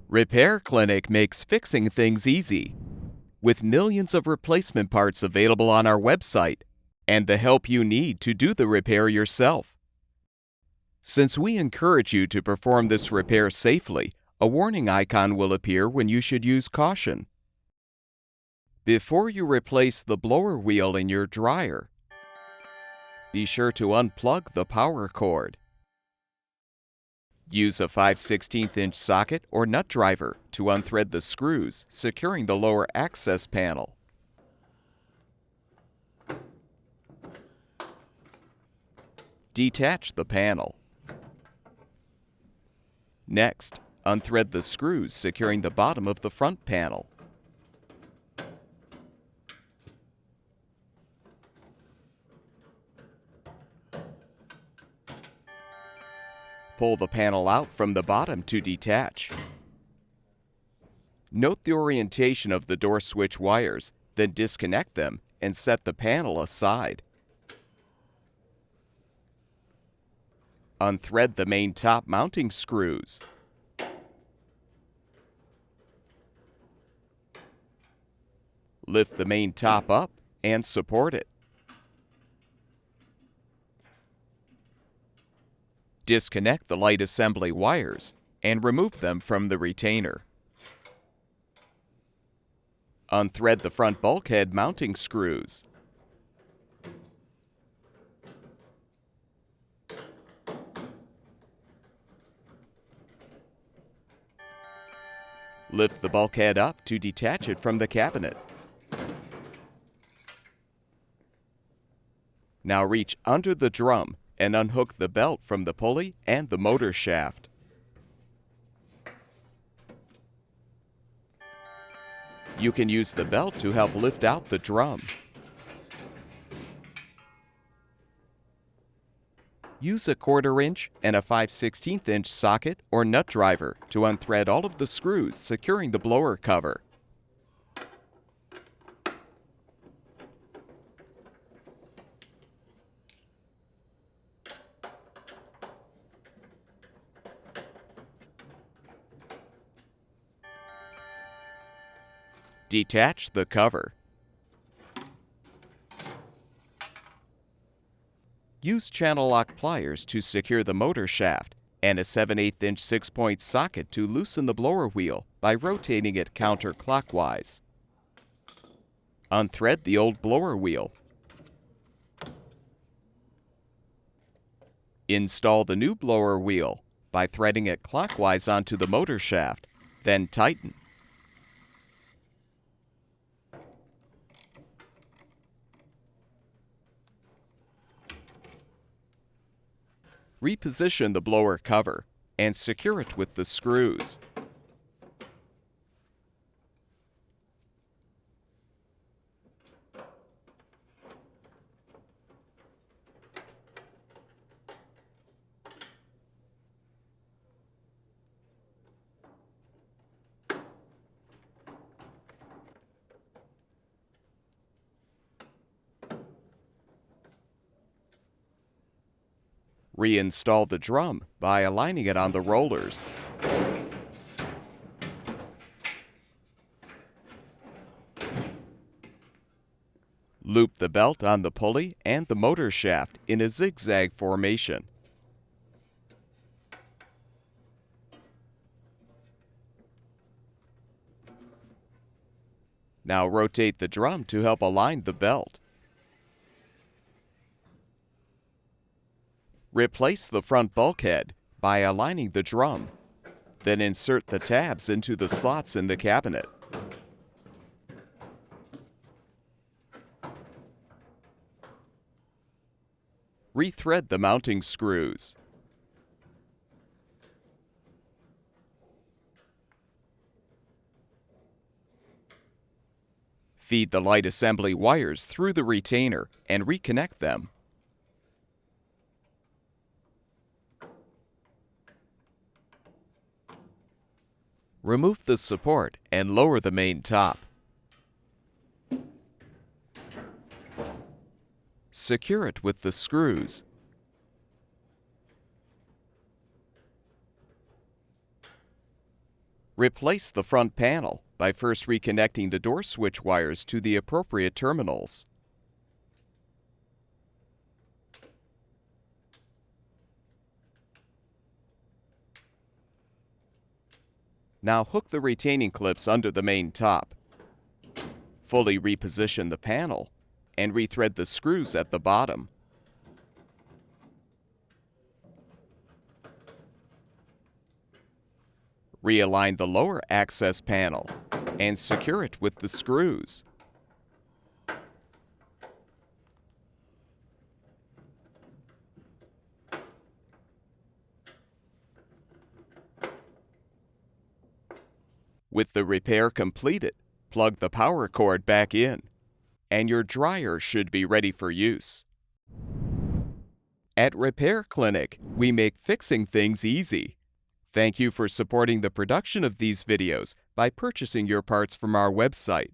Repair Clinic makes fixing things easy, with millions of replacement parts available on our website and the help you need to do the repair yourself. Since we encourage you to perform this repair safely, a warning icon will appear when you should use caution. Before you replace the blower wheel in your dryer, be sure to unplug the power cord. Use a 5/16" socket or nut driver to unthread the screws securing the lower access panel. Detach the panel. Next, unthread the screws securing the bottom of the front panel. Pull the panel out from the bottom to detach. Note the orientation of the door switch wires, then disconnect them and set the panel aside. Unthread the main top mounting screws. Lift the main top up and support it. Disconnect the light assembly wires and remove them from the retainer. Unthread the front bulkhead mounting screws. Lift the bulkhead up to detach it from the cabinet. Now reach under the drum and unhook the belt from the pulley and the motor shaft. You can use the belt to help lift out the drum. Use a 1/4" and a 5/16" socket or nut driver to unthread all of the screws securing the blower cover. Detach the cover. Use channel lock pliers to secure the motor shaft and a 7/8" 6-point socket to loosen the blower wheel by rotating it counterclockwise. Unthread the old blower wheel. Install the new blower wheel by threading it clockwise onto the motor shaft, then tighten. Reposition the blower cover and secure it with the screws. Reinstall the drum by aligning it on the rollers. Loop the belt on the pulley and the motor shaft in a zigzag formation. Now rotate the drum to help align the belt. Replace the front bulkhead by aligning the drum. Then insert the tabs into the slots in the cabinet. Rethread the mounting screws. Feed the light assembly wires through the retainer and reconnect them. Remove the support and lower the main top. Secure it with the screws. Replace the front panel by first reconnecting the door switch wires to the appropriate terminals. Now hook the retaining clips under the main top. Fully reposition the panel and rethread the screws at the bottom. Realign the lower access panel and secure it with the screws. With the repair completed, plug the power cord back in, and your dryer should be ready for use. At Repair Clinic, we make fixing things easy. Thank you for supporting the production of these videos by purchasing your parts from our website.